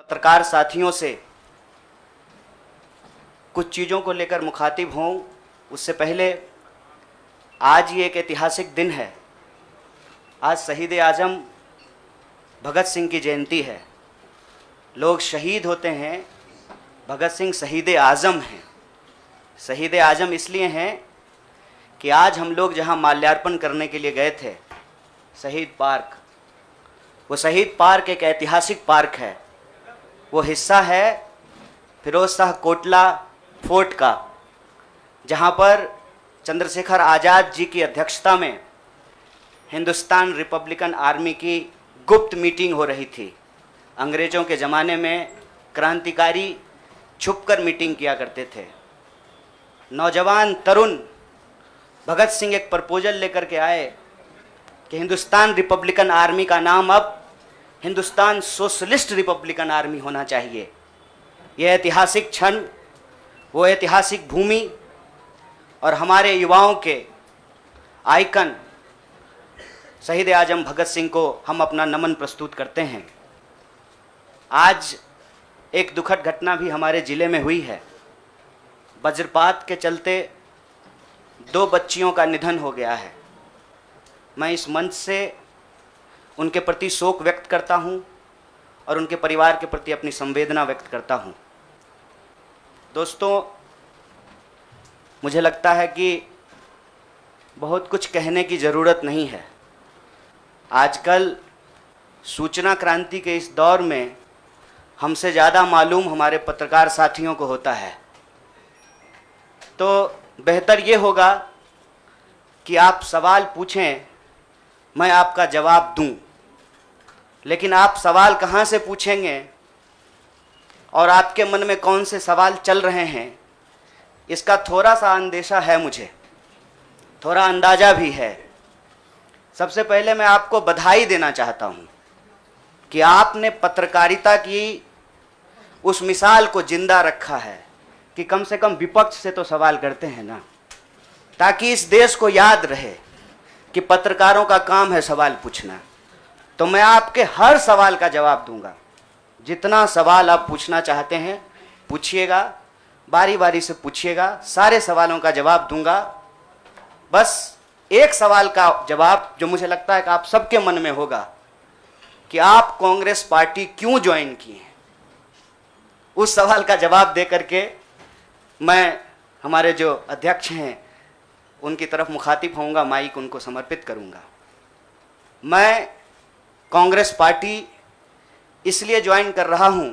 पत्रकार साथियों से कुछ चीज़ों को लेकर मुखातिब हों, उससे पहले आज ये एक ऐतिहासिक दिन है। आज शहीद आज़म भगत सिंह की जयंती है। लोग शहीद होते हैं, भगत सिंह शहीद आज़म हैं। शहीद आज़म इसलिए हैं कि आज हम लोग जहां माल्यार्पण करने के लिए गए थे, शहीद पार्क, वो शहीद पार्क एक ऐतिहासिक पार्क है। वो हिस्सा है फिरोज शाह कोटला फोर्ट का, जहां पर चंद्रशेखर आज़ाद जी की अध्यक्षता में हिंदुस्तान रिपब्लिकन आर्मी की गुप्त मीटिंग हो रही थी। अंग्रेज़ों के ज़माने में क्रांतिकारी छुपकर मीटिंग किया करते थे। नौजवान तरुण भगत सिंह एक प्रपोजल लेकर के आए कि हिंदुस्तान रिपब्लिकन आर्मी का नाम अब हिंदुस्तान सोशलिस्ट रिपब्लिकन आर्मी होना चाहिए। यह ऐतिहासिक क्षण, वो ऐतिहासिक भूमि और हमारे युवाओं के आइकन शहीद आज़म भगत सिंह को हम अपना नमन प्रस्तुत करते हैं। आज एक दुखद घटना भी हमारे ज़िले में हुई है। वज्रपात के चलते 2 बच्चियों का निधन हो गया है। मैं इस मंच से उनके प्रति शोक व्यक्त करता हूं और उनके परिवार के प्रति अपनी संवेदना व्यक्त करता हूं। दोस्तों, मुझे लगता है कि बहुत कुछ कहने की ज़रूरत नहीं है। आजकल सूचना क्रांति के इस दौर में हमसे ज़्यादा मालूम हमारे पत्रकार साथियों को होता है। तो बेहतर ये होगा कि आप सवाल पूछें, मैं आपका जवाब दूं। लेकिन आप सवाल कहाँ से पूछेंगे और आपके मन में कौन से सवाल चल रहे हैं, इसका थोड़ा सा अंदेशा है, मुझे थोड़ा अंदाज़ा भी है। सबसे पहले मैं आपको बधाई देना चाहता हूँ कि आपने पत्रकारिता की उस मिसाल को जिंदा रखा है कि कम से कम विपक्ष से तो सवाल करते हैं ना, ताकि इस देश को याद रहे कि पत्रकारों का काम है सवाल पूछना। तो मैं आपके हर सवाल का जवाब दूंगा। जितना सवाल आप पूछना चाहते हैं पूछिएगा, बारी बारी से पूछिएगा, सारे सवालों का जवाब दूंगा। बस एक सवाल का जवाब जो मुझे लगता है कि आप सबके मन में होगा कि आप कांग्रेस पार्टी क्यों ज्वाइन किए हैं, उस सवाल का जवाब दे करके मैं हमारे जो अध्यक्ष हैं उनकी तरफ मुखातिब होऊंगा, माइक उनको समर्पित करूंगा। मैं कांग्रेस पार्टी इसलिए ज्वाइन कर रहा हूं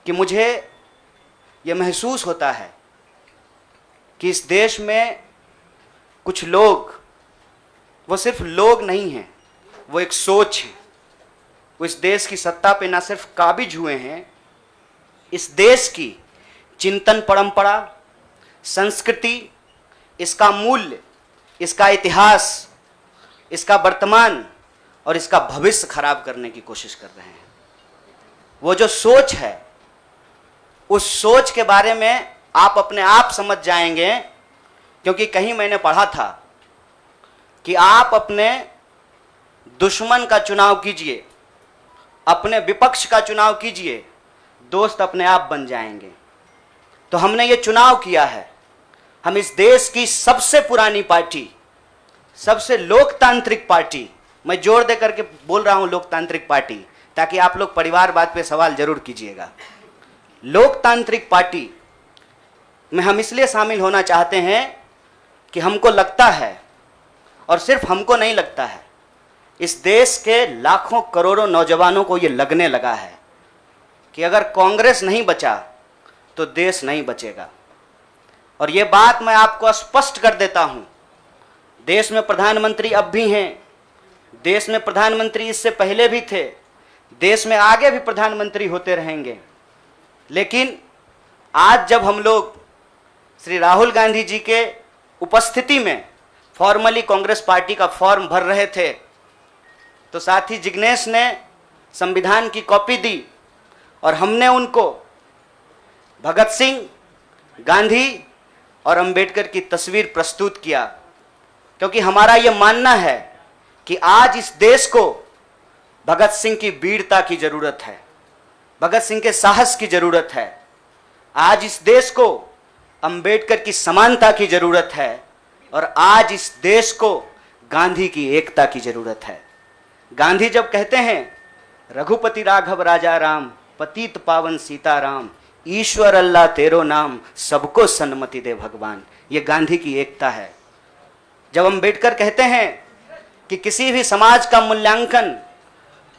कि मुझे ये महसूस होता है कि इस देश में कुछ लोग, वो सिर्फ लोग नहीं हैं, वो एक सोच है। वो इस देश की सत्ता पे ना सिर्फ काबिज हुए हैं, इस देश की चिंतन परंपरा, संस्कृति, इसका मूल्य, इसका इतिहास, इसका वर्तमान और इसका भविष्य खराब करने की कोशिश कर रहे हैं। वो जो सोच है, उस सोच के बारे में आप अपने आप समझ जाएंगे, क्योंकि कहीं मैंने पढ़ा था कि आप अपने दुश्मन का चुनाव कीजिए, अपने विपक्ष का चुनाव कीजिए, दोस्त अपने आप बन जाएंगे। तो हमने ये चुनाव किया है। हम इस देश की सबसे पुरानी पार्टी, सबसे लोकतांत्रिक पार्टी, मैं जोर दे करके बोल रहा हूं लोकतांत्रिक पार्टी, ताकि आप लोग परिवारवाद पे सवाल जरूर कीजिएगा। लोकतांत्रिक पार्टी में हम इसलिए शामिल होना चाहते हैं कि हमको लगता है, और सिर्फ हमको नहीं लगता है, इस देश के लाखों करोड़ों नौजवानों को ये लगने लगा है कि अगर कांग्रेस नहीं बचा तो देश नहीं बचेगा। और ये बात मैं आपको स्पष्ट कर देता हूं, देश में प्रधानमंत्री अब भी हैं, देश में प्रधानमंत्री इससे पहले भी थे, देश में आगे भी प्रधानमंत्री होते रहेंगे। लेकिन आज जब हम लोग श्री राहुल गांधी जी के उपस्थिति में फॉर्मली कांग्रेस पार्टी का फॉर्म भर रहे थे, तो साथी जिग्नेश ने संविधान की कॉपी दी और हमने उनको भगत सिंह, गांधी और अंबेडकर की तस्वीर प्रस्तुत किया, क्योंकि हमारा यह मानना है कि आज इस देश को भगत सिंह की वीरता की जरूरत है। भगत सिंह के साहस की जरूरत है। आज इस देश को अंबेडकर की समानता की जरूरत है और आज इस देश को गांधी की एकता की जरूरत है। गांधी जब कहते हैं रघुपति राघव राजा राम, पतित पावन सीताराम, ईश्वर अल्लाह तेरो नाम, सबको सन्मति दे भगवान, ये गांधी की एकता है। जब अंबेडकर कहते हैं कि किसी भी समाज का मूल्यांकन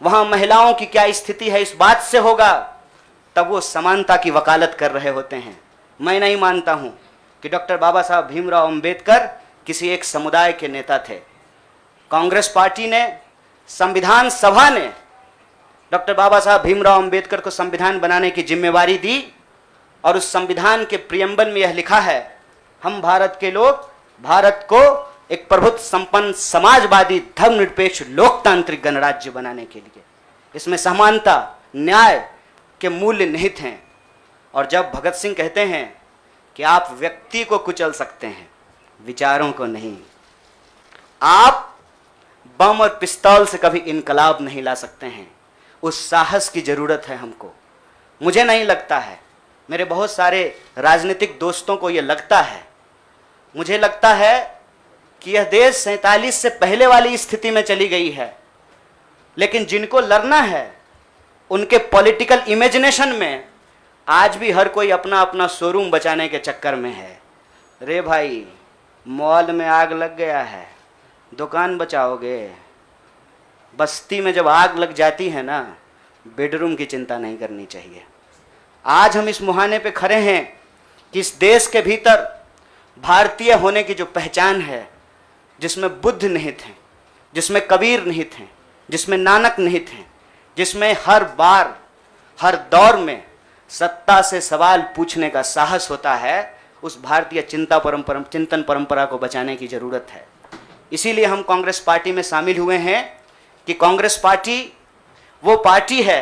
वहां महिलाओं की क्या स्थिति है इस बात से होगा, तब वो समानता की वकालत कर रहे होते हैं। मैं नहीं मानता हूं कि डॉक्टर बाबा साहब भीमराव अंबेडकर किसी एक समुदाय के नेता थे। कांग्रेस पार्टी ने, संविधान सभा ने डॉक्टर बाबा साहब भीमराव अंबेडकर को संविधान बनाने की जिम्मेवारी दी और उस संविधान के प्रियम्बल में यह लिखा है, हम भारत के लोग भारत को एक प्रभुत्व संपन्न समाजवादी धर्मनिरपेक्ष लोकतांत्रिक गणराज्य बनाने के लिए, इसमें समानता न्याय के मूल्य निहित हैं। और जब भगत सिंह कहते हैं कि आप व्यक्ति को कुचल सकते हैं, विचारों को नहीं, आप बम और पिस्तौल से कभी इनकलाब नहीं ला सकते हैं, उस साहस की जरूरत है हमको। मुझे नहीं लगता है, मेरे बहुत सारे राजनीतिक दोस्तों को यह लगता है। मुझे लगता है कि यह देश 47 से पहले वाली स्थिति में चली गई है, लेकिन जिनको लड़ना है उनके पॉलिटिकल इमेजिनेशन में आज भी हर कोई अपना अपना शोरूम बचाने के चक्कर में है। रे भाई, मॉल में आग लग गया है, दुकान बचाओगे? बस्ती में जब आग लग जाती है ना, बेडरूम की चिंता नहीं करनी चाहिए। आज हम इस मुहाने पे खड़े हैं कि इस देश के भीतर भारतीय होने की जो पहचान है, जिसमें बुद्ध निहित हैं, जिसमें कबीर निहित हैं, जिसमें नानक निहित हैं, जिसमें हर बार हर दौर में सत्ता से सवाल पूछने का साहस होता है, उस भारतीय चिंतन परंपरा को बचाने की जरूरत है। इसीलिए हम कांग्रेस पार्टी में शामिल हुए हैं कि कांग्रेस पार्टी वो पार्टी है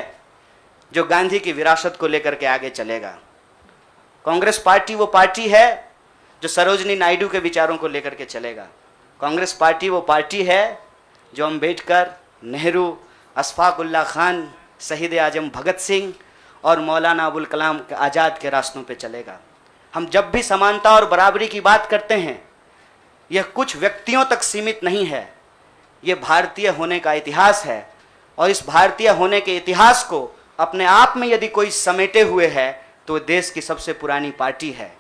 जो गांधी की विरासत को लेकर के आगे चलेगा। कांग्रेस पार्टी वो पार्टी है जो सरोजनी नायडू के विचारों को लेकर के चलेगा। कांग्रेस पार्टी वो पार्टी है जो अंबेडकर, नेहरू, अशफाक उल्लाह खान, शहीद आजम भगत सिंह और मौलाना अबुल कलाम आज़ाद के रास्तों पे चलेगा। हम जब भी समानता और बराबरी की बात करते हैं, यह कुछ व्यक्तियों तक सीमित नहीं है, यह भारतीय होने का इतिहास है। और इस भारतीय होने के इतिहास को अपने आप में यदि कोई समेटे हुए है तो देश की सबसे पुरानी पार्टी है।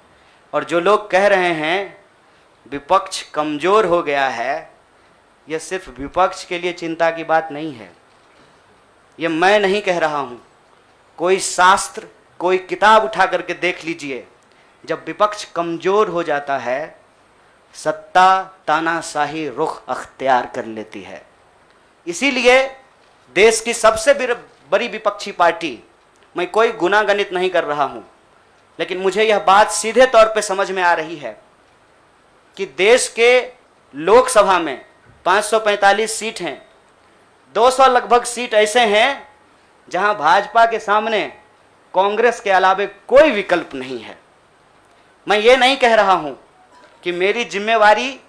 और जो लोग कह रहे हैं विपक्ष कमज़ोर हो गया है, यह सिर्फ विपक्ष के लिए चिंता की बात नहीं है। यह मैं नहीं कह रहा हूँ, कोई शास्त्र, कोई किताब उठा करके देख लीजिए। जब विपक्ष कमज़ोर हो जाता है, सत्ता तानाशाही रुख अख्तियार कर लेती है। इसीलिए देश की सबसे बड़ी विपक्षी पार्टी, मैं कोई गुनागणित नहीं कर रहा हूँ, लेकिन मुझे यह बात सीधे तौर पे समझ में आ रही है कि देश के लोकसभा में 545 सीट हैं, 200 लगभग सीट ऐसे हैं जहां भाजपा के सामने कांग्रेस के अलावे कोई विकल्प नहीं है। मैं ये नहीं कह रहा हूं कि मेरी जिम्मेवारी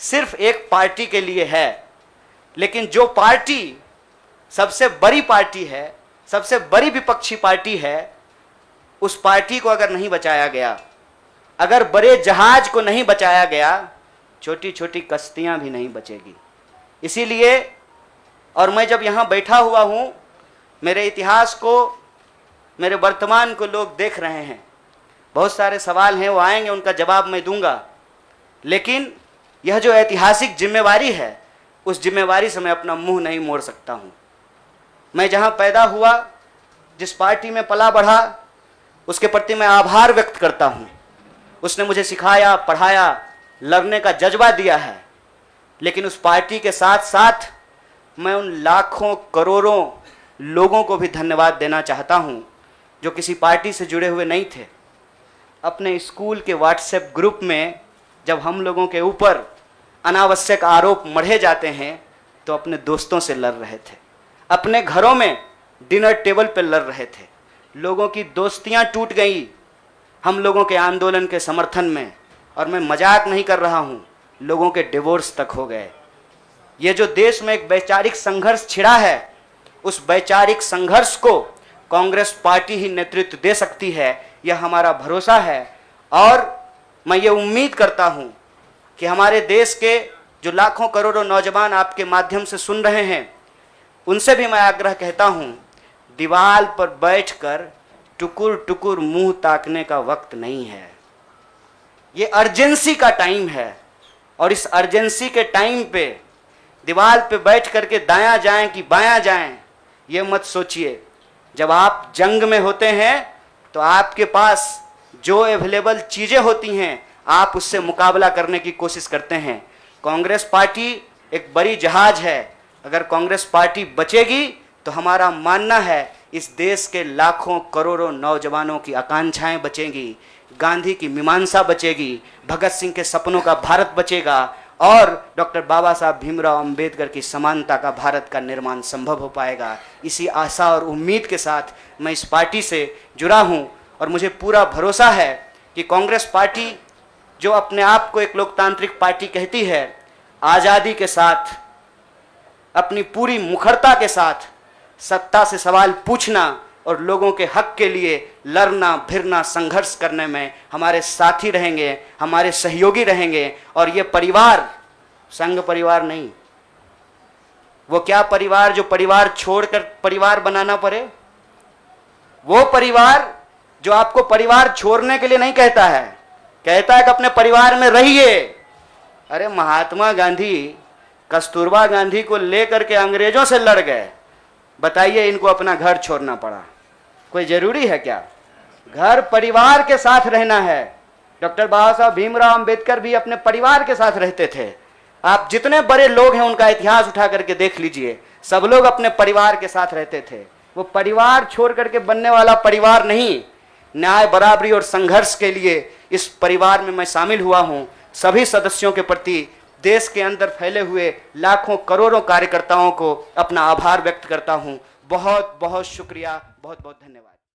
सिर्फ एक पार्टी के लिए है, लेकिन जो पार्टी सबसे बड़ी पार्टी है, सबसे बड़ी विपक्षी पार्टी है, उस पार्टी को अगर नहीं बचाया गया, अगर बड़े जहाज को नहीं बचाया गया, छोटी छोटी कश्तियां भी नहीं बचेगी। इसीलिए, और मैं जब यहाँ बैठा हुआ हूँ, मेरे इतिहास को, मेरे वर्तमान को लोग देख रहे हैं। बहुत सारे सवाल हैं, वो आएंगे, उनका जवाब मैं दूंगा, लेकिन यह जो ऐतिहासिक जिम्मेवारी है, उस जिम्मेवारी से मैं अपना मुंह नहीं मोड़ सकता हूँ। मैं जहाँ पैदा हुआ, जिस पार्टी में पला बढ़ा, उसके प्रति मैं आभार व्यक्त करता हूँ। उसने मुझे सिखाया, पढ़ाया, लड़ने का जज्बा दिया है। लेकिन उस पार्टी के साथ साथ मैं उन लाखों करोड़ों लोगों को भी धन्यवाद देना चाहता हूँ जो किसी पार्टी से जुड़े हुए नहीं थे। अपने स्कूल के व्हाट्सएप ग्रुप में जब हम लोगों के ऊपर अनावश्यक आरोप मढ़े जाते हैं तो अपने दोस्तों से लड़ रहे थे, अपने घरों में डिनर टेबल पर लड़ रहे थे। लोगों की दोस्तियां टूट गई हम लोगों के आंदोलन के समर्थन में, और मैं मजाक नहीं कर रहा हूं, लोगों के डिवोर्स तक हो गए। ये जो देश में एक वैचारिक संघर्ष छिड़ा है, उस वैचारिक संघर्ष को कांग्रेस पार्टी ही नेतृत्व दे सकती है, यह हमारा भरोसा है। और मैं ये उम्मीद करता हूँ कि हमारे देश के जो लाखों करोड़ों नौजवान आपके माध्यम से सुन रहे हैं, उनसे भी मैं आग्रह कहता हूँ, दीवार पर बैठकर टुकुर टुकुर मुंह ताकने का वक्त नहीं है। ये अर्जेंसी का टाइम है और इस अर्जेंसी के टाइम पे दीवार पे बैठ करके दायां जाएं कि बायां जाएं, ये मत सोचिए। जब आप जंग में होते हैं तो आपके पास जो अवेलेबल चीज़ें होती हैं, आप उससे मुकाबला करने की कोशिश करते हैं। कांग्रेस पार्टी एक बड़ी जहाज है, अगर कांग्रेस पार्टी बचेगी तो हमारा मानना है इस देश के लाखों करोड़ों नौजवानों की आकांक्षाएं बचेंगी, गांधी की मीमांसा बचेगी, भगत सिंह के सपनों का भारत बचेगा और डॉक्टर बाबा साहब भीमराव अंबेडकर की समानता का भारत का निर्माण संभव हो पाएगा। इसी आशा और उम्मीद के साथ मैं इस पार्टी से जुड़ा हूं और मुझे पूरा भरोसा है कि कांग्रेस पार्टी जो अपने आप को एक लोकतांत्रिक पार्टी कहती है, आज़ादी के साथ, अपनी पूरी मुखरता के साथ सत्ता से सवाल पूछना और लोगों के हक के लिए लड़ना भिड़ना संघर्ष करने में हमारे साथी रहेंगे, हमारे सहयोगी रहेंगे। और ये परिवार संघ परिवार नहीं, वो क्या परिवार जो परिवार छोड़कर परिवार बनाना पड़े, वो परिवार जो आपको परिवार छोड़ने के लिए नहीं कहता है, कहता है कि अपने परिवार में रहिए। अरे महात्मा गांधी कस्तूरबा गांधी को लेकर के अंग्रेजों से लड़ गए, बताइए इनको अपना घर छोड़ना पड़ा। कोई जरूरी है क्या? घर परिवार के साथ रहना है। डॉक्टर बाबा साहब भीमराव अंबेडकर भी अपने परिवार के साथ रहते थे। आप जितने बड़े लोग हैं उनका इतिहास उठा करके देख लीजिए, सब लोग अपने परिवार के साथ रहते थे। वो परिवार छोड़ करके बनने वाला परिवार नहीं। न्याय बराबरी और संघर्ष के लिए इस परिवार में मैं शामिल हुआ हूं। सभी सदस्यों के प्रति देश के अंदर फैले हुए लाखों करोड़ों कार्यकर्ताओं को अपना आभार व्यक्त करता हूं। बहुत बहुत शुक्रिया, बहुत बहुत धन्यवाद।